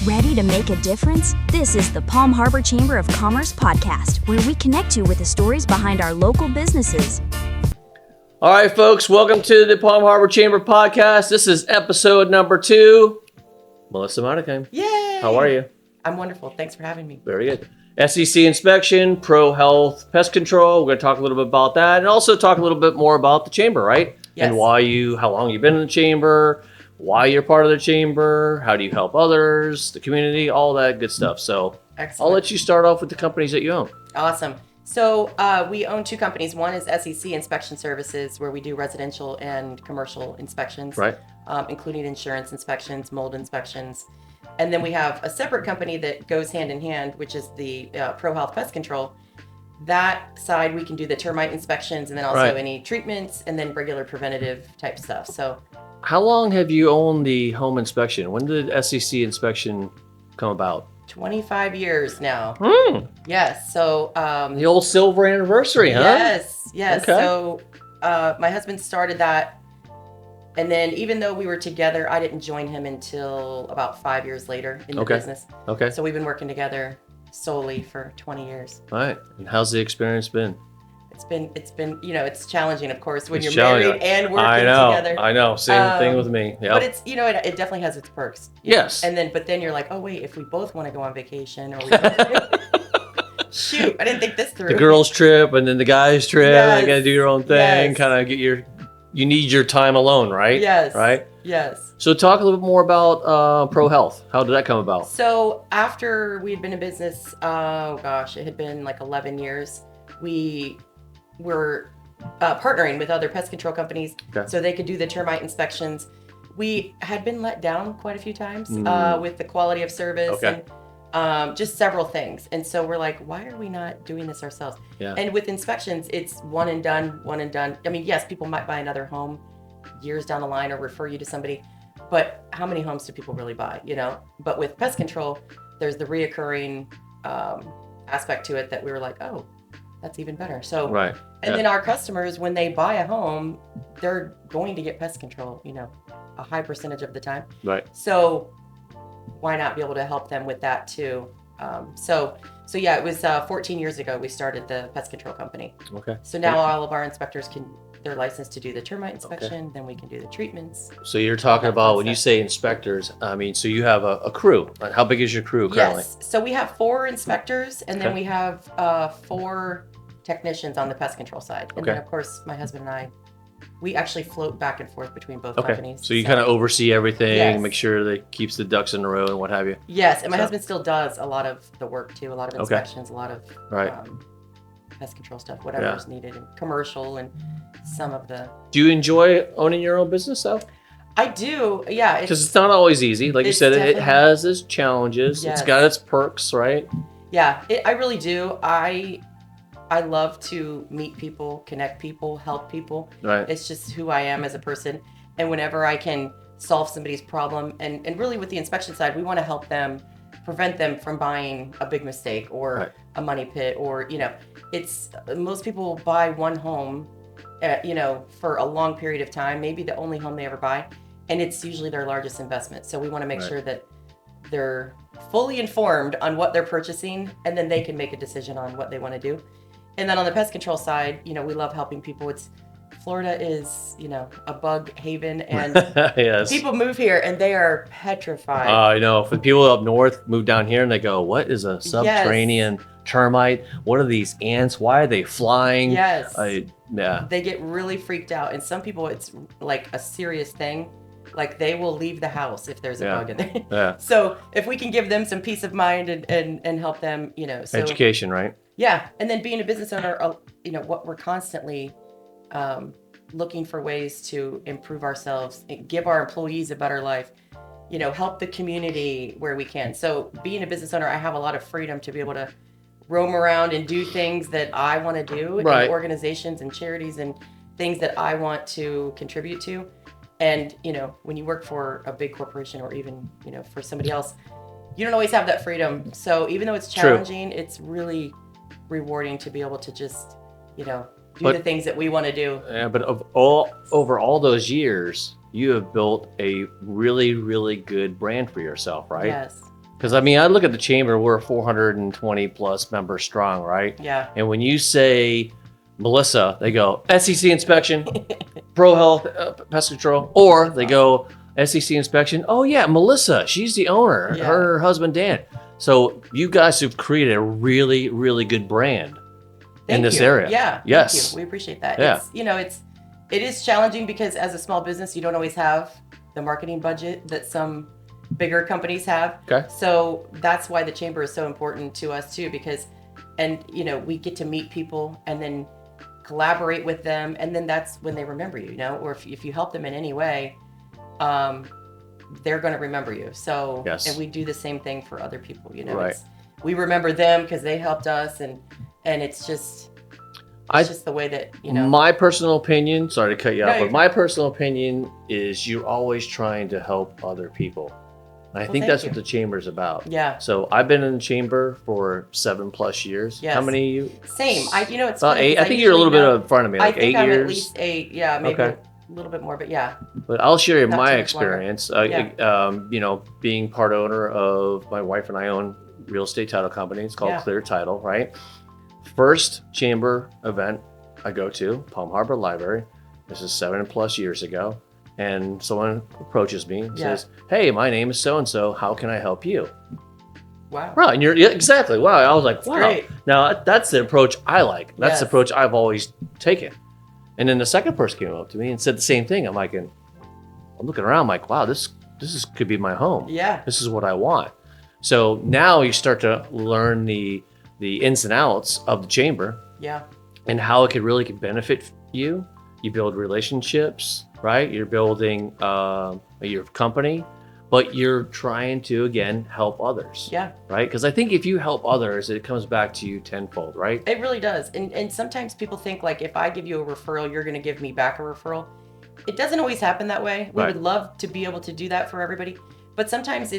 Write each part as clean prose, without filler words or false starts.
Ready to make a difference? This is the Palm Harbor Chamber of Commerce podcast, where we connect you with the stories behind our local businesses. All right, folks, welcome to the Palm Harbor Chamber podcast. This is episode number 2. Melissa Menikheim. Yay! How are you? I'm wonderful. Thanks for having me. Very good. SEC inspection, Prohealth Pest Control. We're going to talk a little bit about that and also talk a little bit more about the chamber, right? Yes. And how long you've been in the chamber, why you're part of the chamber, how do you help others, the community, all that good stuff. So Excellent. I'll let you start off with the companies that you own. Awesome. So we own 2 companies. One is SEC Inspection Services, where we do residential and commercial inspections, Right. Including insurance inspections, mold inspections. And then we have a separate company that goes hand in hand, which is the Prohealth Pest Control. That side, we can do the termite inspections and then also any treatments and then regular preventative type stuff. So How long have you owned the home inspection? When did SEC inspection come about? 25 years now. Yes. So The old silver anniversary, huh? Yes. Okay. So my husband started that. And then even though we were together, I didn't join him until about 5 years later in the business. Okay. So we've been working together solely for 20 years. All right. And how's the experience been? It's been, it's challenging, of course, when It's you're challenging. married and working together. I know. Same thing with me. Yep. But it's, it definitely has its perks. Yes. But then you're like, oh wait, if we both want to go on vacation or shoot, I didn't think this through. The girls' trip and then the guys' trip. Yes. You got to do your own thing. Yes. Kind of you need your time alone, right? Yes. Right? Yes. So talk a little bit more about Prohealth. How did that come about? So after we had been in business, it had been like 11 years, we were partnering with other pest control companies so they could do the termite inspections. We had been let down quite a few times with the quality of service and just several things. And so we're like, why are we not doing this ourselves? Yeah. And with inspections, it's one and done. I mean, yes, people might buy another home years down the line or refer you to somebody, but how many homes do people really buy, But with pest control, there's the reoccurring aspect to it that we were like, oh, that's even better. So, and then our customers, when they buy a home, they're going to get pest control, a high percentage of the time. Right. So why not be able to help them with that too? So it was 14 years ago we started the pest control company. Okay. So now all of our inspectors they're licensed to do the termite inspection, then we can do the treatments. So you're talking about when you say inspectors, I mean, so you have a crew. How big is your crew currently? Yes. So we have 4 inspectors and then we have 4 technicians on the pest control side. And then of course my husband and I, we actually float back and forth between both companies. So you kind of oversee everything, Yes. make sure that keeps the ducks in a row and what have you. Yes, and my husband still does a lot of the work too, a lot of inspections, a lot of pest control stuff, whatever is needed, and commercial and some of the... Do you enjoy owning your own business though? I do, yeah. Because it's not always easy. Like you said, it definitely- has its challenges. Yes. It's got its perks, right? Yeah, I really do. I love to meet people, connect people, help people. Right. It's just who I am as a person. And whenever I can solve somebody's problem, and really with the inspection side, we want to help them, prevent them from buying a big mistake or a money pit or, it's most people buy one home, for a long period of time, maybe the only home they ever buy. And it's usually their largest investment. So we want to make sure that they're fully informed on what they're purchasing, and then they can make a decision on what they want to do. And then on the pest control side, we love helping people. Florida is, a bug haven, and Yes. people move here and they are petrified. I know. For people up north, move down here and they go, what is a subterranean termite? What are these ants? Why are they flying? Yes. They get really freaked out. And some people, it's like a serious thing. Like they will leave the house if there's a bug in there. Yeah. So if we can give them some peace of mind and help them, so Education, right? yeah. And then being a business owner, what we're constantly looking for ways to improve ourselves, give our employees a better life, help the community where we can. So being a business owner, I have a lot of freedom to be able to roam around and do things that I want to do in organizations and charities and things that I want to contribute to. And, when you work for a big corporation or even, for somebody else, you don't always have that freedom. So even though it's challenging, it's really rewarding to be able to just, do the things that we want to do. Yeah, but over all those years, you have built a really, really good brand for yourself, right? Yes. Because I mean, I look at the chamber, we're 420 plus members strong, right? Yeah. And when you say Melissa, they go SEC inspection, Prohealth Pest Control, or they go SEC inspection. Oh yeah, Melissa, she's the owner. Yeah. Her husband Dan. So you guys have created a really, really good brand in this area. Yeah. Yes. Thank you. We appreciate that. Yeah. It is challenging because as a small business, you don't always have the marketing budget that some bigger companies have. Okay. So that's why the chamber is so important to us too, because, we get to meet people and then collaborate with them. And then that's when they remember you, or if you help them in any way, they're going to remember you. So, yes. And we do the same thing for other people, Right. We remember them because they helped us, and it's just the way that, My personal opinion, sorry to cut you off, No, but my personal opinion is you're always trying to help other people. And I think thank that's you. what the chamber's about. Yeah. So I've been in the chamber for 7+ years. Yes. How many you? Same. It's About funny 8. 'cause I think you're a little bit usually in front of me, like I think 8 I'm years. at least 8. Yeah, maybe Okay. a little bit more, but yeah. But I'll share you Not my too much longer. experience. Yeah. Being part owner of, my wife and I own real estate title company. It's called Yeah. Clear Title, right? First chamber event I go to, Palm Harbor Library. This is 7+ years ago. And someone approaches me and Yeah. says, "Hey, my name is so-and-so. How can I help you?" Wow. Right. And exactly. Wow. I was like, wow. great. Now that's the approach I like. That's the Yes. approach I've always taken. And then the second person came up to me and said the same thing. I'm like, and I'm looking around, I'm like, wow, this could be my home. Yeah. This is what I want. So now you start to learn the ins and outs of the chamber Yeah. and how it could really benefit you. You build relationships, right? You're building your company, but you're trying to, again, help others. Yeah. Right? Because I think if you help others, it comes back to you tenfold, right? It really does. And sometimes people think like if I give you a referral, you're going to give me back a referral. It doesn't always happen that way. We Right. would love to be able to do that for everybody, but sometimes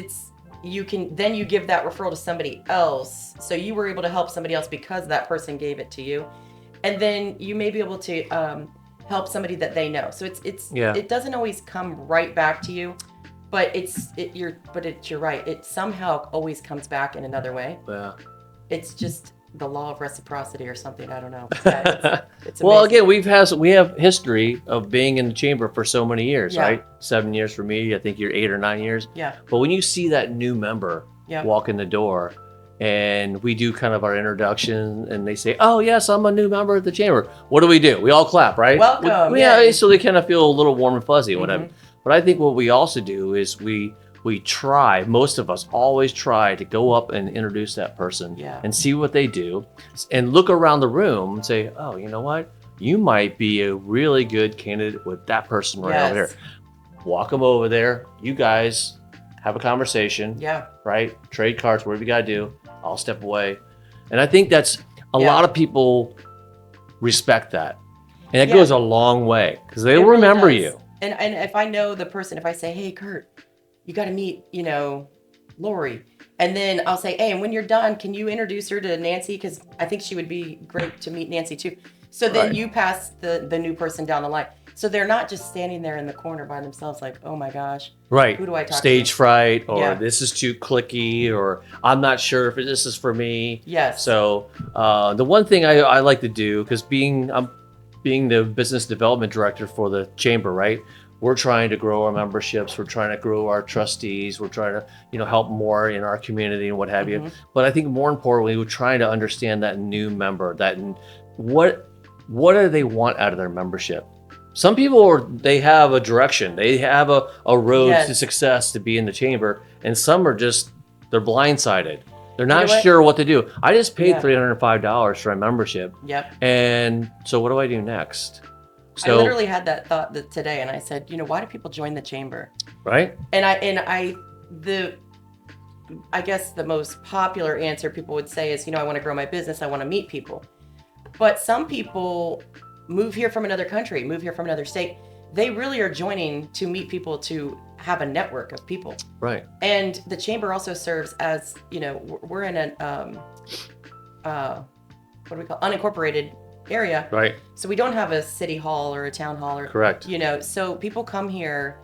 you give that referral to somebody else. So you were able to help somebody else because that person gave it to you. And then you may be able to help somebody that they know. So it doesn't always come right back to you, but you're right. It somehow always comes back in another way. Yeah. It's just the law of reciprocity or something. I don't know. Yeah, it's Well, amazing. again, we have history of being in the chamber for so many years, Yeah. right? 7 years for me. I think you're 8 or 9 years. Yeah. But when you see that new member Yeah. walk in the door, and we do kind of our introduction, and they say, "Oh yes, I'm a new member of the chamber." What do? We all clap, right? Welcome, Yeah. yeah. So they kind of feel a little warm and fuzzy, whatever. Mhm. But I think what we also do is we try. Most of us always try to go up and introduce that person Yeah. and see what they do, and look around the room and say, "Oh, you know what? You might be a really good candidate with that person right over Yes. there." Walk them over there. You guys have a conversation, Yeah. right? Trade cards, whatever you got to do. I'll step away. And I think that's a Yeah. lot of people respect that. And it Yeah. goes a long way because they It will really remember does. you. And if I know the person, if I say, "Hey, Kurt, you got to meet, Lori," and then I'll say, "Hey, and when you're done, can you introduce her to Nancy? Because I think she would be great to meet Nancy too." So then Right. you pass the new person down the line. So they're not just standing there in the corner by themselves, like, "Oh my gosh, Right. who do I talk Stage to?" fright, or Yeah. this is too clicky, or I'm not sure if this is for me. Yes. So the one thing I like to do, because I'm being the business development director for the chamber, right? We're trying to grow our memberships. We're trying to grow our trustees. We're trying to, help more in our community and what have you. Mhm. But I think more importantly, we're trying to understand that new member, what do they want out of their membership? Some people they have a direction. They have a road Yes. to success to be in the chamber, and some are just they're blindsided. They're know not what? sure what to do. I just paid Yeah. $305 for a membership, Yep. and so what do I do next? I literally had that thought today, and I said, why do people join the chamber? Right? And I guess the most popular answer people would say is, I want to grow my business. I want to meet people. But some people move here from another country, move here from another state. They really are joining to meet people, to have a network of people. Right. And the chamber also serves as, we're in an, what do we call, unincorporated area. Right. So we don't have a city hall or a town hall or, Correct. so people come here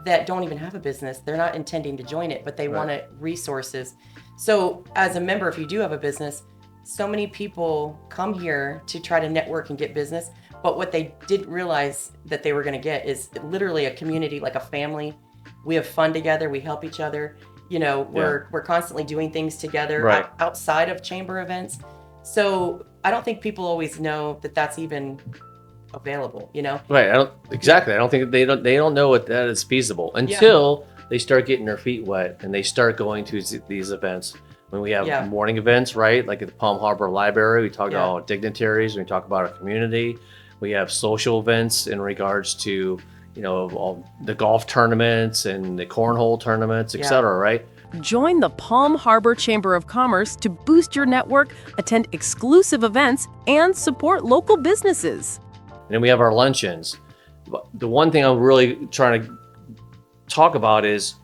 that don't even have a business. They're not intending to join it, but they Right. want resources. So as a member, if you do have a business, so many people come here to try to network and get business. But what they didn't realize that they were going to get is literally a community, like a family. We have fun together. We help each other. You know, we're constantly doing things together Right. outside of chamber events. So I don't think people always know that that's even available, you know? Right. I don't think they don't know what that is feasible until they start getting their feet wet and they start going to these events. When we have morning events, right? Like at the Palm Harbor Library, we talk about dignitaries, we talk about our community. We have social events in regards to, you know, all the golf tournaments and the cornhole tournaments, et cetera, right? Join the Palm Harbor Chamber of Commerce to boost your network, attend exclusive events, and support local businesses. And then we have our luncheons. The one thing I'm really trying to talk about is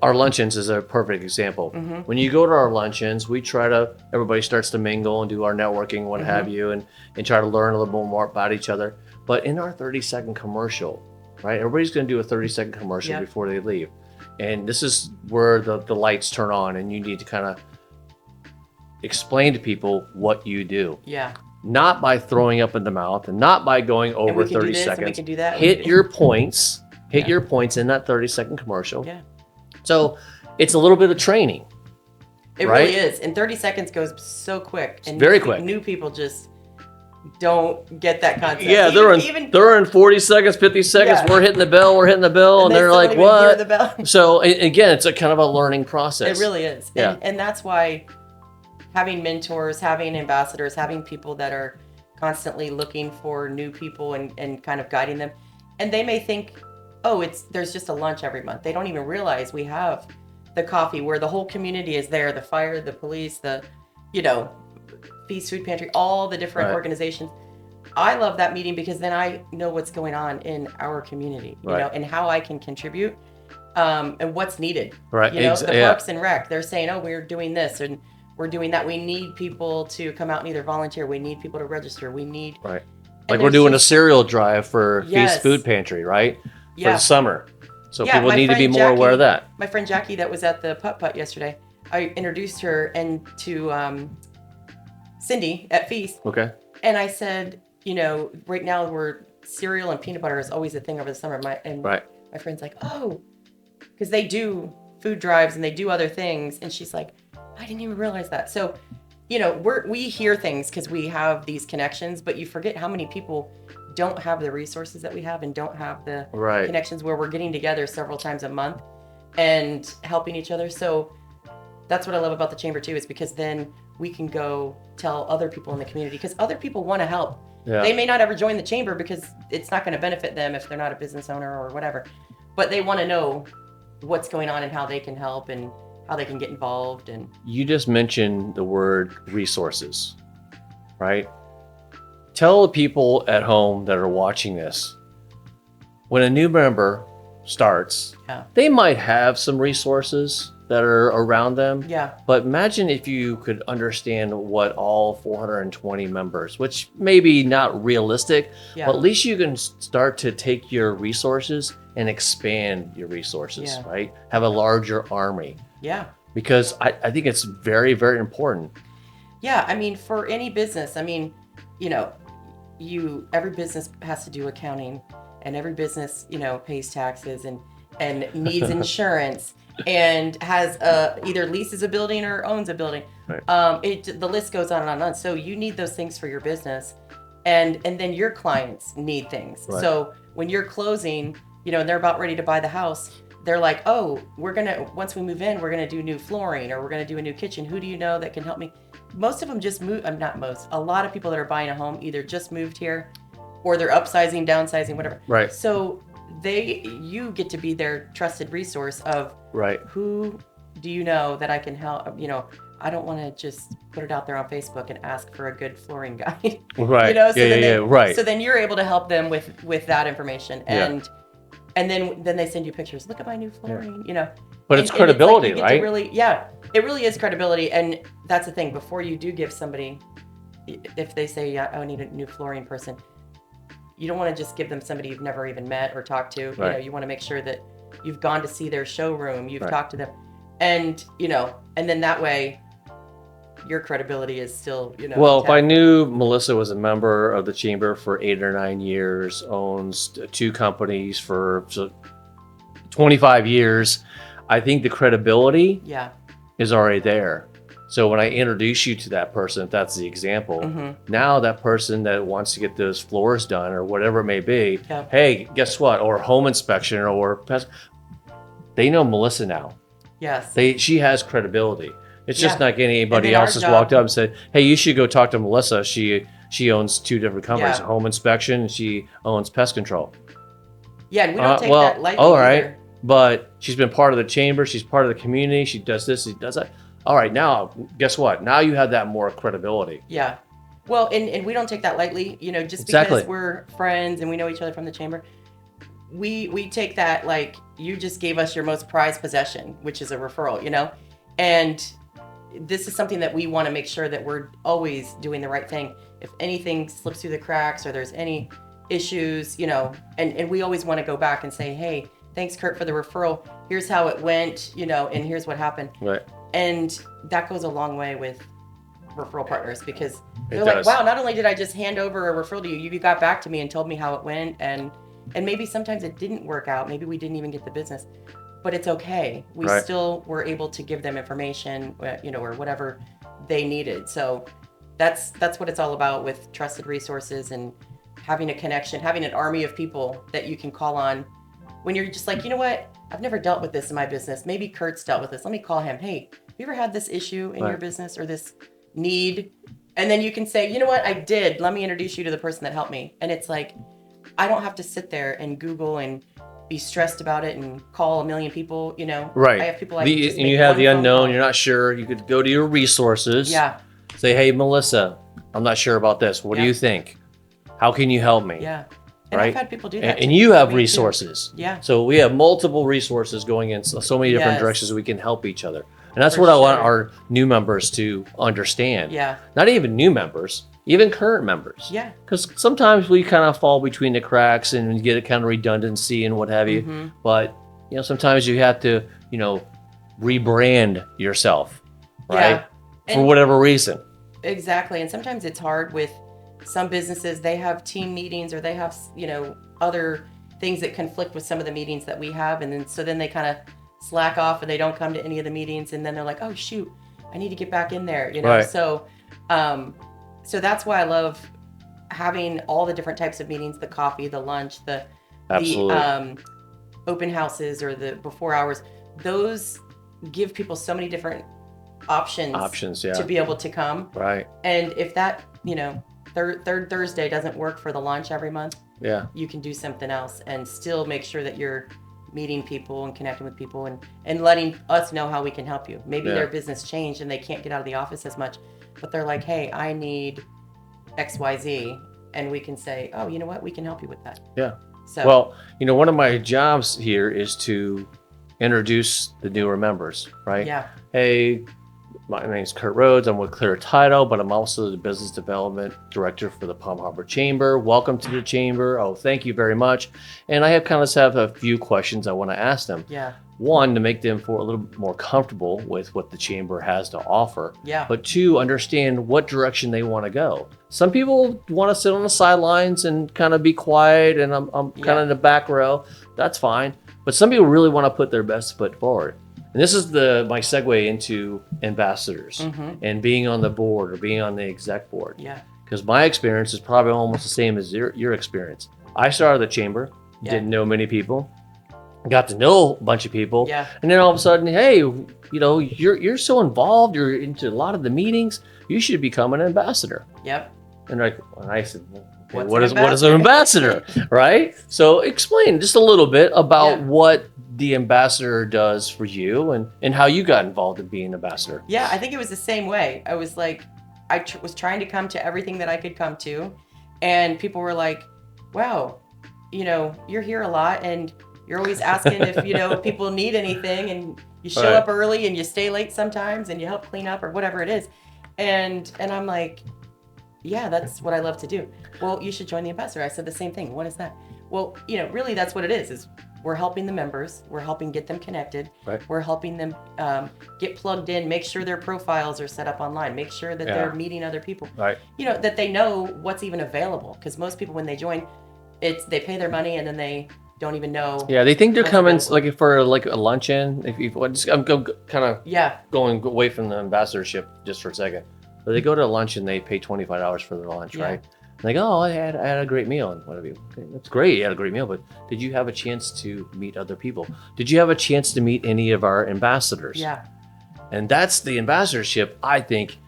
our luncheons is a perfect example. When you go to our luncheons, everybody starts to mingle and do our networking, what have you, and try to learn a little more about each other. But in our 30-second commercial, right? Everybody's going to do a 30-second commercial before they leave. And this is where the lights turn on and you need to kind of explain to people what you do. Yeah. Not by throwing up in the mouth and not by going over 30 seconds. And we can do that. Hit your points. Hit your points in that 30-second commercial. Yeah. So it's a little bit of training. It right? really is. And 30 seconds goes so quick. And very quick. New people just don't get that concept. Yeah, they're in 40 seconds, 50 seconds. Yeah. We're hitting the bell, and they're still like, don't even hear what? the bell. So again, it's a kind of a learning process. It really is. Yeah. And that's why having mentors, having ambassadors, having people that are constantly looking for new people and kind of guiding them. And they may think, oh, there's just a lunch every month. They don't even realize we have the coffee where the whole community is there, the fire, the police, the, Feast Food Pantry, all the different organizations. I love that meeting because then I know what's going on in our community, you know, and how I can contribute and what's needed. Right. The Parks and Rec, they're saying, oh, we're doing this and we're doing that. We need people to come out and either volunteer. We need people to register. We need... Right. Like we're doing a cereal drive for Yes. Feast Food Pantry, right? Yeah. For the summer. So Yeah, people my need to be friend more aware of that. My friend Jackie that was at the putt-putt yesterday, I introduced her and to Cindy at Feast. Okay. And I said, right now cereal and peanut butter is always a thing over the summer. My friend's like, oh, because they do food drives and they do other things. And she's like, I didn't even realize that. So, we hear things because we have these connections, but you forget how many people don't have the resources that we have and don't have the connections where we're getting together several times a month and helping each other. So that's what I love about the chamber too, is because then we can go tell other people in the community because other people want to help. Yeah. They may not ever join the chamber because it's not going to benefit them if they're not a business owner or whatever, but they want to know what's going on and how they can help and how they can get involved. And You just mentioned the word resources, right? Tell the people at home that are watching this, when a new member starts, they might have some resources that are around them. Yeah. But imagine if you could understand what all 420 members, which may be not realistic, but at least you can start to take your resources and expand your resources, right? Have a larger army. Yeah. Because I think it's very, very important. Yeah. I mean, for any business, every business has to do accounting and every business, pays taxes and needs insurance and has either leases a building or owns a building. Right. The list goes on and on and on. So you need those things for your business and then your clients need things. Right. So when you're closing, and they're about ready to buy the house, they're like, oh, once we move in, we're going to do new flooring or we're going to do a new kitchen. Who do you know that can help me? Most of them just moved. Not most. A lot of people that are buying a home either just moved here or they're upsizing, downsizing, whatever. Right. So you get to be their trusted resource of who do you know that I can help? I don't want to just put it out there on Facebook and ask for a good flooring guy. Right. Right. So then you're able to help them with that information and then they send you pictures. Look at my new flooring, But it's credibility, it's right? It really is credibility. And that's the thing. Before you do give somebody, if they say, I need a new flooring person, you don't want to just give them somebody you've never even met or talked to. Right. You want to make sure that you've gone to see their showroom, you've Right. talked to them, and and then that way your credibility is still Well, if I intact. knew Melissa was a member of the chamber for 8 or 9 years, owns 2 companies for 25 years, I think the credibility Yeah. is already there. So when I introduce you to that person, if that's the example, Mhm. now that person that wants to get those floors done or whatever it may be, Yep. hey, guess what? Or home inspection or pest, they know Melissa now. Yes. She has credibility. It's just Yeah. not getting anybody then our else just walked job- up and said, hey, you should go talk to Melissa. She owns 2 different companies, Yeah. home inspection, and she owns pest control. Yeah, and we don't take well, that lightly all right. either. But she's been part of the chamber. She's part of the community. She does this. She does that. All right. Now, guess what? Now you have that more credibility. Yeah. Well, and we don't take that lightly, just Exactly. because we're friends and we know each other from the chamber. We take that like you just gave us your most prized possession, which is a referral, And this is something that we want to make sure that we're always doing the right thing. If anything slips through the cracks or there's any issues, and we always want to go back and say, hey, thanks, Kurt, for the referral. Here's how it went, and here's what happened. Right. And that goes a long way with referral partners because It they're like, does. wow, not only did I just hand over a referral to you, you got back to me and told me how it went. And maybe sometimes it didn't work out. Maybe we didn't even get the business, but it's okay. We Right. still were able to give them information, or whatever they needed. So that's what it's all about with trusted resources and having a connection, having an army of people that you can call on when you're just like, you know what? I've never dealt with this in my business. Maybe Kurt's dealt with this. Let me call him. Hey, have you ever had this issue in your Right. business or this need? And then you can say, you know what? I did. Let me introduce you to the person that helped me. And it's like, I don't have to sit there and Google and be stressed about it and call a million people, Right. I have people I The- can just and make you have one the phone unknown. call. You're not sure. You could go to your resources. Yeah. Say, hey, Melissa, I'm not sure about this. What do Yeah. you think? How can you help me? Yeah. And Right. I've had people do that. And too. you have Me too. resources. Yeah. So we have multiple resources going in so many different Yes. directions we can help each other. And that's For what I want sure. our new members to understand. Yeah. Not even new members, even current members. Yeah. Because sometimes we kind of fall between the cracks and get a kind of redundancy and what have you. Mhm. But, sometimes you have to, rebrand yourself, right? Yeah. For And- whatever reason. Exactly. And sometimes it's hard with some businesses. They have team meetings or they have, other things that conflict with some of the meetings that we have. And then they kind of slack off and they don't come to any of the meetings. And then they're like, oh, shoot, I need to get back in there, Right. So, so that's why I love having all the different types of meetings, the coffee, the lunch, the Absolutely. open houses or the before hours. Those give people so many different options Yeah. to be able to come. Right. And if that, third Thursday doesn't work for the lunch every month, Yeah. you can do something else and still make sure that you're meeting people and connecting with people and letting us know how we can help you. Maybe Yeah. their business changed and they can't get out of the office as much, but they're like, hey, I need XYZ. And we can say, oh, you know what? We can help you with that. Yeah. So, Well, one of my jobs here is to introduce the newer members, right? yeah. Hey, my name's Kurt Rhodes. I'm with Clear Title, but I'm also the business development director for the Palm Harbor Chamber. Welcome to the chamber. Oh, thank you very much. And I have a few questions I want to ask them. Yeah. One, to make them feel a little more comfortable with what the chamber has to offer. Yeah. But two, understand what direction they want to go. Some people want to sit on the sidelines and kind of be quiet, and I'm kind Yeah. of in the back row. That's fine. But some people really want to put their best foot forward. And this is my segue into ambassadors Mhm. and being on the board or being on the exec board. Yeah. Because my experience is probably almost the same as your experience. I started the chamber, Yeah. didn't know many people, got to know a bunch of people, Yeah. and then all of a sudden, hey, you're so involved, you're into a lot of the meetings, you should become an ambassador. Yep. And I said, okay, What's what an is an ambassador, right? So explain just a little bit about Yeah. what the ambassador does for you and how you got involved in being an ambassador. Yeah, I think it was the same way. I was like, I was trying to come to everything that I could come to. And people were like, wow, you're here a lot and you're always asking if, people need anything and you show Right. up early and you stay late sometimes and you help clean up or whatever it is. And I'm like, yeah, that's what I love to do. Well, you should join the ambassador. I said the same thing. What is that? Well, really that's what it is we're helping the members. We're helping get them connected. Right. We're helping them get plugged in, make sure their profiles are set up online, make sure that they're meeting other people. Right. That they know what's even available. Because most people, when they join, they pay their money and then they don't even know. Yeah, they think they're coming available. like for like a luncheon. I'm kind of going away from the ambassadorship just for a second. But they go to lunch and they pay $25 for their lunch, right? And they go, oh, I had a great meal and whatever. Okay, that's great, you had a great meal, but did you have a chance to meet other people? Did you have a chance to meet any of our ambassadors? Yeah. And that's the ambassadorship. I think,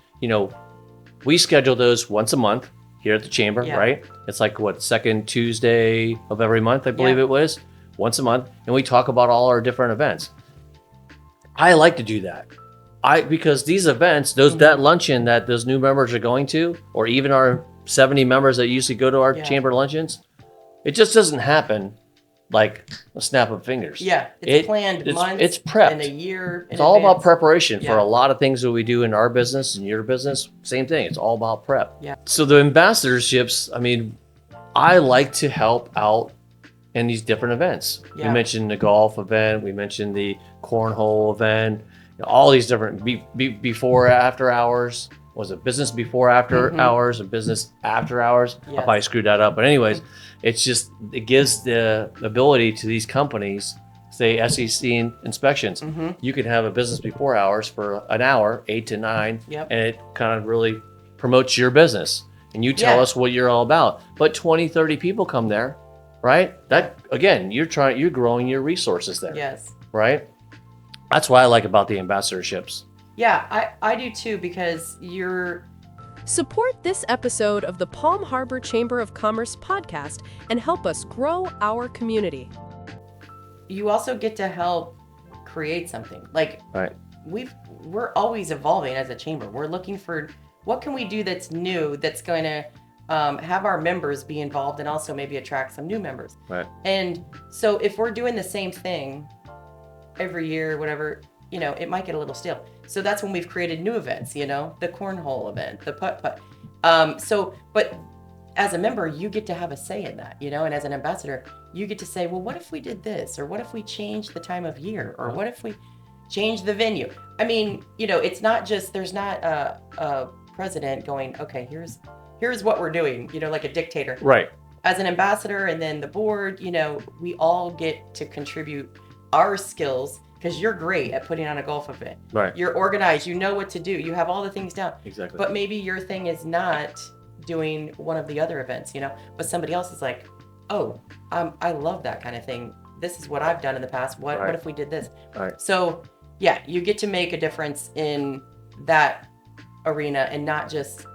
we schedule those once a month here at the chamber, right? It's like second Tuesday of every month, I believe it was, once a month, and we talk about all our different events. I like to do that. Because these events, that luncheon that those new members are going to, or even our 70 members that usually go to our chamber luncheons, it just doesn't happen like a snap of fingers. Yeah, it's planned months. It's prepped. And a year. It's all about preparation for a lot of things that we do in our business and your business. Same thing. It's all about prep. Yeah. So the ambassadorships, I like to help out in these different events. Yeah. We mentioned the golf event. We mentioned the cornhole event. All these different before, after hours. Was it business before, after hours, or business after hours? Yes. I probably screwed that up. But anyways, it gives the ability to these companies, say SEC inspections. You can have a business before hours for an hour, 8 to 9, and it kind of really promotes your business. And you tell us what you're all about. But 20, 30 people come there, right? That, again, you're growing your resources there. Yes. Right? That's what I like about the ambassadorships. Yeah, I do too, because Support this episode of the Palm Harbor Chamber of Commerce podcast and help us grow our community. You also get to help create something. Like, we're always evolving as a chamber. We're looking for what can we do that's new, that's going to have our members be involved and also maybe attract some new members. Right. And so if we're doing the same thing every year, whatever, it might get a little stale. So that's when we've created new events, the cornhole event, the putt-putt. But as a member, you get to have a say in that, and as an ambassador, you get to say, well, what if we did this? Or what if we changed the time of year? Or what if we changed the venue? It's not just, there's not a president going, okay, here's what we're doing, like a dictator. Right. As an ambassador and then the board, we all get to contribute our skills, because you're great at putting on a golf event. Right. You're organized. You know what to do. You have all the things down. Exactly. But maybe your thing is not doing one of the other events, but somebody else is like, oh, I love that kind of thing. This is what I've done in the past. What if we did this? Right. So yeah, you get to make a difference in that arena and not just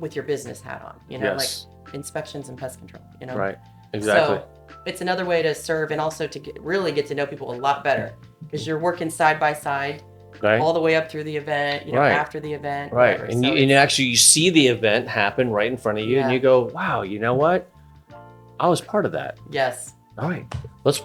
with your business hat on, like inspections and pest control, Right. Exactly. So it's another way to serve and also to really get to know people a lot better, because you're working side by side all the way up through the event, after the event. Right. Whatever. And So you see the event happen right in front of you and you go, wow, you know what? I was part of that. yes. All right. Let's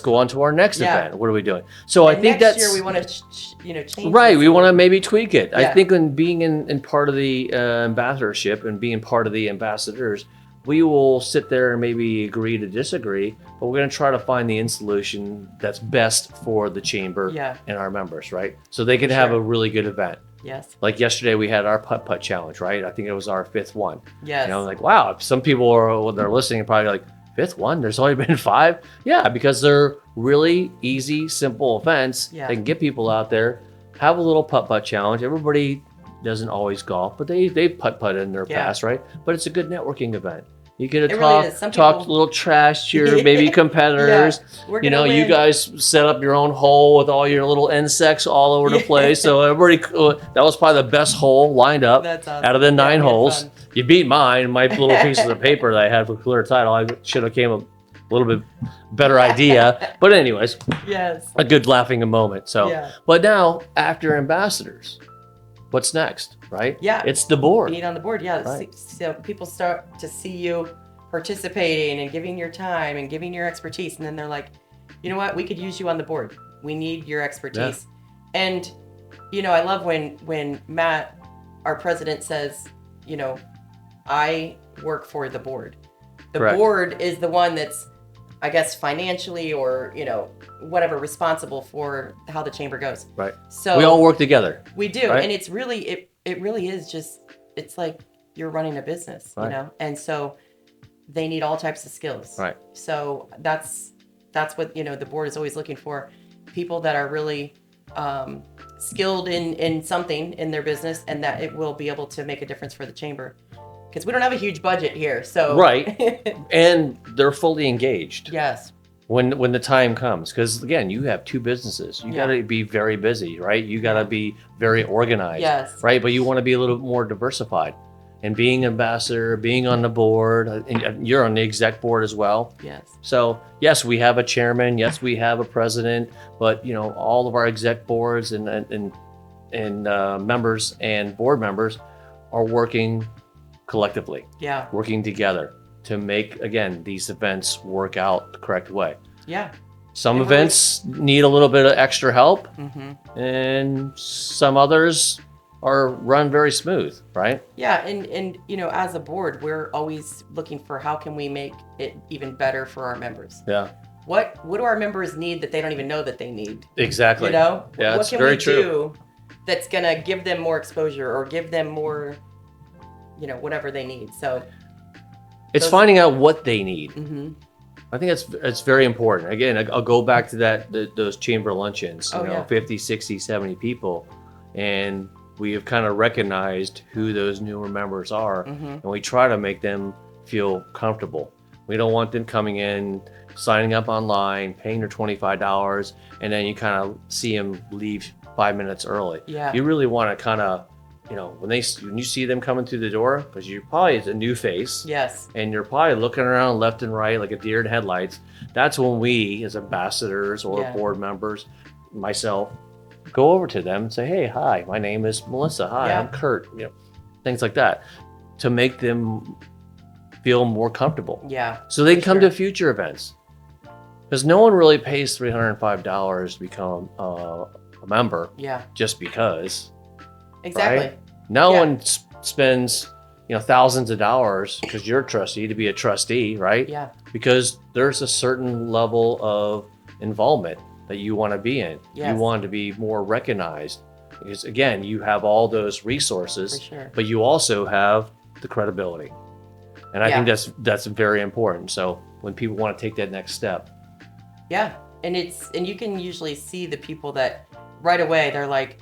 go on to our next event. What are we doing? So I think next year we want to, change. right. this We want to maybe tweak it. Yeah. I think in being in part of the ambassadorship and being part of the ambassadors, we will sit there and maybe agree to disagree, but we're going to try to find the solution that's best for the chamber and our members, right? So they can have a really good event. Yes. Like yesterday, we had our putt-putt challenge, right? I think it was our 5th one. Yes. Like, wow, some people when they're listening, probably like, 5th one? There's only been 5? Yeah, because they're really easy, simple events. Yeah. They can get people out there, have a little putt-putt challenge. Everybody doesn't always golf, but they putt-putt in their past, right? But it's a good networking event. You get to talk a little trash to your maybe competitors. You guys set up your own hole with all your little insects all over the place. So everybody, that was probably the best hole lined up out of the 9 holes. You beat mine, my little pieces of paper that I had for clear title. I should have came up a little bit better idea. But anyways, a good laughing moment. So, but now after ambassadors, what's next, right? Yeah. It's the board. Being on the board, Right. So people start to see you participating and giving your time and giving your expertise. And then they're like, you know what? We could use you on the board. We need your expertise. Yeah. And, I love when Matt, our president, says, I work for the board. The Correct. board is the one that's I guess financially or, whatever, responsible for how the chamber goes. Right. So we all work together. We do. Right? And it's really, it really is just, it's like you're running a business, Right. And so they need all types of skills. Right. So that's what, the board is always looking for, people that are really skilled in something in their business, and that it will be able to make a difference for the chamber. Because we don't have a huge budget here, so Right. And they're fully engaged. Yes. When the time comes, because again, you have two businesses. You got to be very busy, right? You got to be very organized, Yes. right? But you want to be a little more diversified. And being ambassador, being on the board, and you're on the exec board as well. Yes. So yes, we have a chairman. Yes, we have a president. But all of our exec boards and members and board members are working collectively, working together to make, again, these events work out the correct way. Yeah. Some events need a little bit of extra help, Mm-hmm. and some others are run very smooth, right? Yeah, and as a board, we're always looking for how can we make it even better for our members. Yeah. What do our members need that they don't even know that they need? Exactly. Yeah, it's what can very we true. do that's gonna give them more exposure or give them more, whatever they need. So it's finding out what they need. Mm-hmm. I think it's very important. Again, I'll go back to those chamber luncheons, 50, 60, 70 people. And we have kind of recognized who those newer members are. Mm-hmm. And we try to make them feel comfortable. We don't want them coming in, signing up online, paying their $25, and then you kind of see them leave 5 minutes early. Yeah. You really want to kind of, when you see them coming through the door, because it's a new face. Yes. And you're probably looking around left and right like a deer in headlights. That's when we, as ambassadors or board members, myself, go over to them and say, hey, hi, my name is Melissa. Hi, I'm Kurt. Things like that, to make them feel more comfortable. Yeah. So they can come to future events. Because no one really pays $305 to become a member. Yeah. Just because. Exactly. Right? No one spends thousands of dollars because you're a trustee to be a trustee, right? Yeah. Because there's a certain level of involvement that you want to be in. Yes. You want to be more recognized because, again, you have all those resources, For sure. but you also have the credibility. And I think that's very important. So when people want to take that next step. Yeah. And you can usually see the people that right away they're like,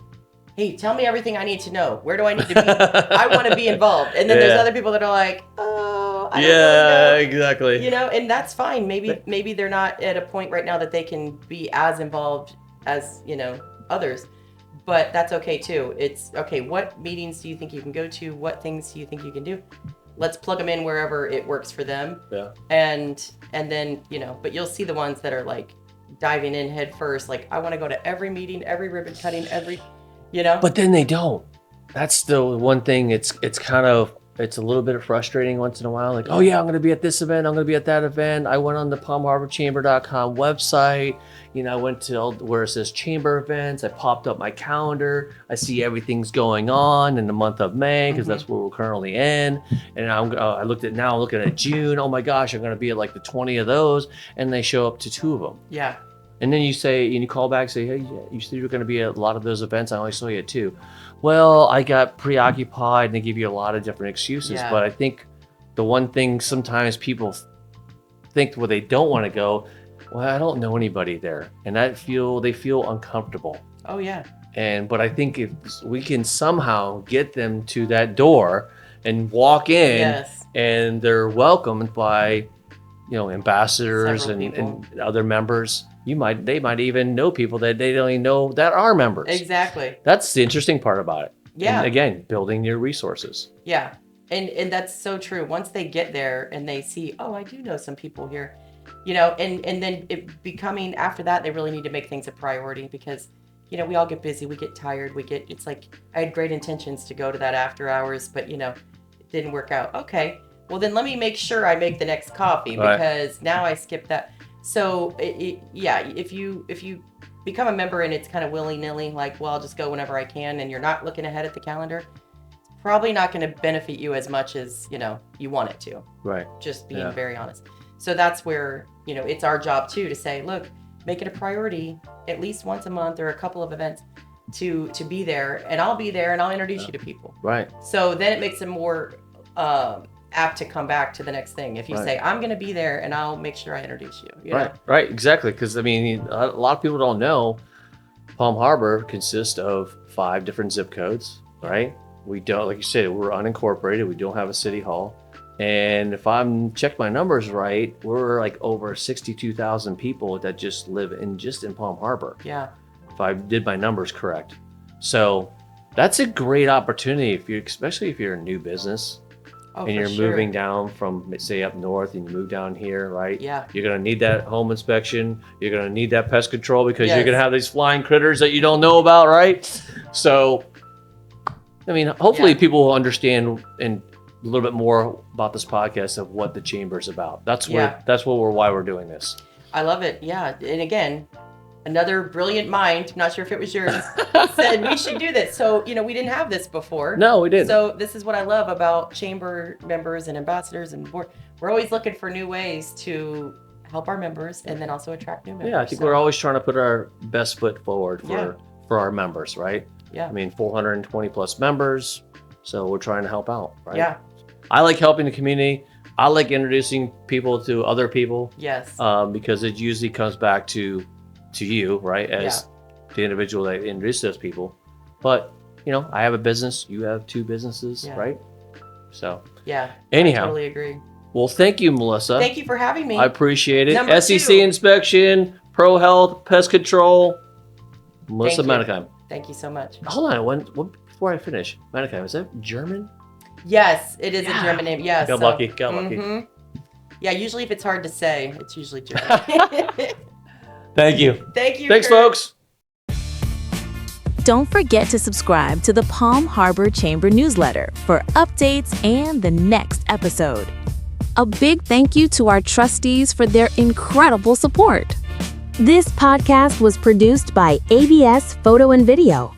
hey, tell me everything I need to know. Where do I need to be? I want to be involved. And then there's other people that are like, oh, I don't really know. Exactly. And that's fine. Maybe they're not at a point right now that they can be as involved as, others. But that's okay too. It's okay. What meetings do you think you can go to? What things do you think you can do? Let's plug them in wherever it works for them. Yeah. And then, but you'll see the ones that are like diving in head first. Like, I want to go to every meeting, every ribbon cutting, But then they don't. That's the one thing. It's a little bit frustrating once in a while. Like, oh yeah, I'm going to be at this event. I'm going to be at that event. I went on the palmharborchamber.com website. I went to where it says chamber events. I popped up my calendar. I see everything's going on in the month of May because that's where we're currently in. And I'm looking at June. Oh my gosh, I'm going to be at like the 20 of those. And they show up to 2 of them. Yeah. And then you call back, say, hey, you said you were going to be at a lot of those events. I only saw you at 2. Well, I got preoccupied, and they give you a lot of different excuses. Yeah. But I think the one thing sometimes people think they don't want to go, well, I don't know anybody there. And they feel uncomfortable. Oh, yeah. But I think if we can somehow get them to that door and walk in, and they're welcomed by, ambassadors and other members. They might even know people that they don't even know that are members. Exactly. That's the interesting part about it. Yeah. And again, building your resources. Yeah. And that's so true. Once they get there and they see, oh, I do know some people here, and then becoming after that, they really need to make things a priority because, we all get busy. We get tired. It's like, I had great intentions to go to that after hours, but, it didn't work out. Okay. Well, then let me make sure I make the next coffee because now I skipped that. So if you become a member and it's kind of willy-nilly, like, well, I'll just go whenever I can, and you're not looking ahead at the calendar, it's probably not going to benefit you as much as, you want it to. Right. Just being very honest. So that's where, it's our job too to say, look, make it a priority at least once a month or a couple of events to be there, and I'll be there and I'll introduce you to people. Right. So then it makes it more apt to come back to the next thing. If you say, I'm going to be there and I'll make sure I introduce you. Right. Right. Exactly. Because I mean, a lot of people don't know Palm Harbor consists of 5 different zip codes, right? We don't, like you said, we're unincorporated. We don't have a city hall. And if I'm check my numbers right, we're like over 62,000 people that just live in Palm Harbor. Yeah. If I did my numbers correct. So that's a great opportunity especially if you're a new business and you're moving down from, say, up north, and you move down here, right? Yeah. You're going to need that home inspection. You're going to need that pest control because you're going to have these flying critters that you don't know about, right? So, I mean, hopefully people will understand and a little bit more about this podcast of what the chamber is about. That's why we're doing this. I love it. Yeah. And again, another brilliant mind, not sure if it was yours, said we should do this. So, we didn't have this before. No, we didn't. So this is what I love about chamber members and ambassadors and board. We're always looking for new ways to help our members and then also attract new members. Yeah, I think we're always trying to put our best foot forward for our members, right? Yeah. I mean, 420 plus members. So we're trying to help out, right? Yeah. I like helping the community. I like introducing people to other people. Yes. Because it usually comes back to you, right? As the individual that introduced those people. But, I have a business. You have 2 businesses, right? So, anyhow. I totally agree. Well, thank you, Melissa. Thank you for having me. I appreciate it. Number SEC 2. inspection, Prohealth Pest Control, Melissa Menikheim. Thank you so much. Hold on, before I finish, Menikheim, is that German? Yes, it is a German name. Yes. Got lucky. Lucky. Yeah, usually if it's hard to say, it's usually German. Thank you. Thank you. Thanks, Kurt. folks. Don't forget to subscribe to the Palm Harbor Chamber newsletter for updates and the next episode. A big thank you to our trustees for their incredible support. This podcast was produced by ABS Photo and Video.